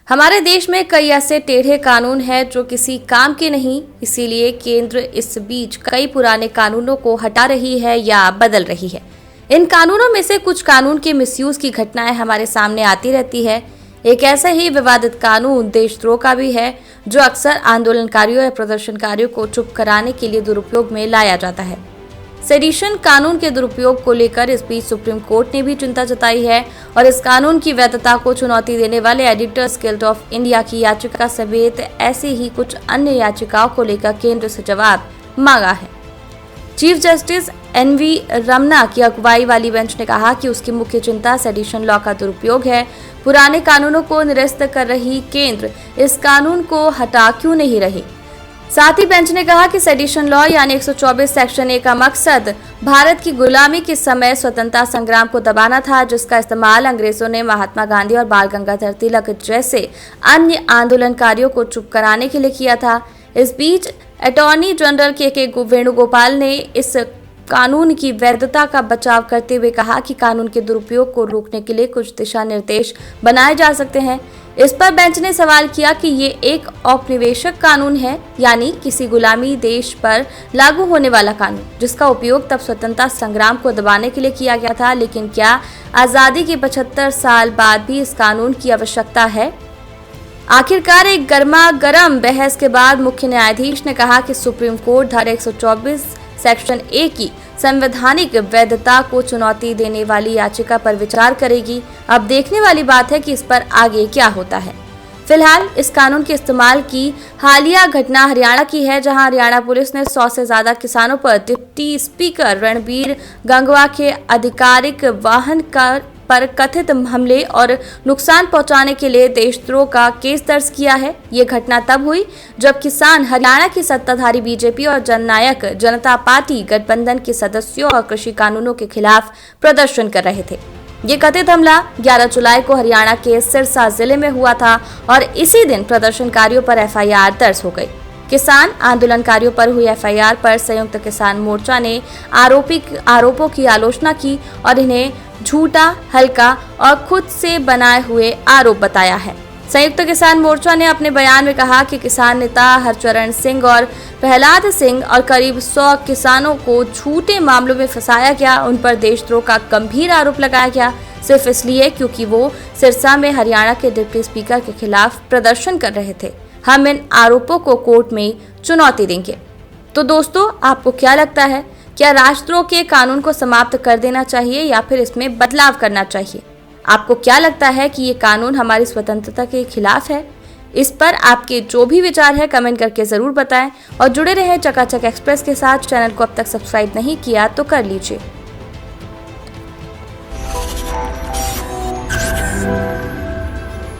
हमारे देश में कई ऐसे टेढ़े कानून हैं जो किसी काम के नहीं, इसीलिए केंद्र इस बीच कई पुराने कानूनों को हटा रही है या बदल रही है। इन कानूनों में से कुछ कानून के मिसयूज की घटनाएं हमारे सामने आती रहती है। एक ऐसा ही विवादित कानून देशद्रोह का भी है, जो अक्सर आंदोलनकारियों या प्रदर्शनकारियों को चुप कराने के लिए दुरुपयोग में लाया जाता है। सेडिशन कानून के दुरुपयोग को लेकर इस बीच सुप्रीम कोर्ट ने भी चिंता जताई है और इस कानून की वैधता को चुनौती देने वाले एडिटर्स गिल्ड ऑफ इंडिया की याचिका समेत ऐसे ही कुछ अन्य याचिकाओं को लेकर केंद्र से जवाब मांगा है। चीफ जस्टिस एनवी रमना की अगुवाई वाली बेंच ने कहा कि उसकी मुख्य चिंता सेडिशन लॉ का दुरुपयोग है। पुराने कानूनों को निरस्त कर रही केंद्र इस कानून को हटा क्यों नहीं रही। साथ ही बेंच ने कहा कि सेडिशन लॉ यानी 124 सेक्शन ए का मकसद भारत की गुलामी के समय स्वतंत्रता संग्राम को दबाना था, जिसका इस्तेमाल अंग्रेजों ने महात्मा गांधी और बाल गंगाधर तिलक जैसे अन्य आंदोलनकारियों को चुप कराने के लिए किया था। इस बीच अटॉर्नी जनरल के वेणुगोपाल ने इस कानून की वैधता का बचाव करते हुए कहा कि कानून के दुरुपयोग को रोकने के लिए कुछ दिशा निर्देश बनाए जा सकते हैं। इस पर बेंच ने सवाल किया कि ये एक औपनिवेशिक कानून है, यानी किसी गुलामी देश पर लागू होने वाला कानून, जिसका उपयोग तब स्वतंत्रता संग्राम को दबाने के लिए किया गया था। लेकिन क्या आजादी के 75 साल बाद भी इस कानून की आवश्यकता है? आखिरकार एक गर्मा गर्म बहस के बाद मुख्य न्यायाधीश ने कहा कि सुप्रीम कोर्ट धारा 124 सेक्शन ए की संवैधानिक वैधता को चुनौती देने वाली याचिका पर विचार करेगी। अब देखने वाली बात है कि इस पर आगे क्या होता है। फिलहाल इस कानून के इस्तेमाल की हालिया घटना हरियाणा की है, जहां हरियाणा पुलिस ने 100 से ज्यादा किसानों पर डिप्टी स्पीकर रणबीर गंगवा के आधिकारिक वाहन पर कथित हमले और नुकसान पहुंचाने के लिए देशद्रोह का केस दर्ज किया है। ये घटना तब हुई जब किसान हरियाणा की सत्ताधारी बीजेपी और जननायक जनता पार्टी गठबंधन के सदस्यों और कृषि कानूनों के खिलाफ प्रदर्शन कर रहे थे। ये कथित हमला 11 जुलाई को हरियाणा के सिरसा जिले में हुआ था और इसी दिन प्रदर्शनकारियों पर एफआईआर दर्ज हो गई। किसान आंदोलनकारियों पर हुई एफआईआर पर संयुक्त किसान मोर्चा ने आरोपों की आलोचना की और इन्हें झूठा, हल्का और खुद से बनाए हुए आरोप बताया है। संयुक्त किसान मोर्चा ने अपने बयान में कहा कि किसान नेता हरचरण सिंह और प्रहलाद सिंह और करीब 100 किसानों को झूठे मामलों में फंसाया गया। उन पर देशद्रोह का गंभीर आरोप लगाया गया, सिर्फ इसलिए क्योंकि वो सिरसा में हरियाणा के डिप्टी स्पीकर के खिलाफ प्रदर्शन कर रहे थे। हम इन आरोपों को कोर्ट में चुनौती देंगे। तो दोस्तों, आपको क्या लगता है? क्या राष्ट्रद्रोह के कानून को समाप्त कर देना चाहिए या फिर इसमें बदलाव करना चाहिए? आपको क्या लगता है कि ये कानून हमारी स्वतंत्रता के खिलाफ है? इस पर आपके जो भी विचार है कमेंट करके जरूर बताएं और जुड़े रहें चकाचक एक्सप्रेस के साथ। चैनल को अब तक सब्सक्राइब नहीं किया तो कर लीजिए।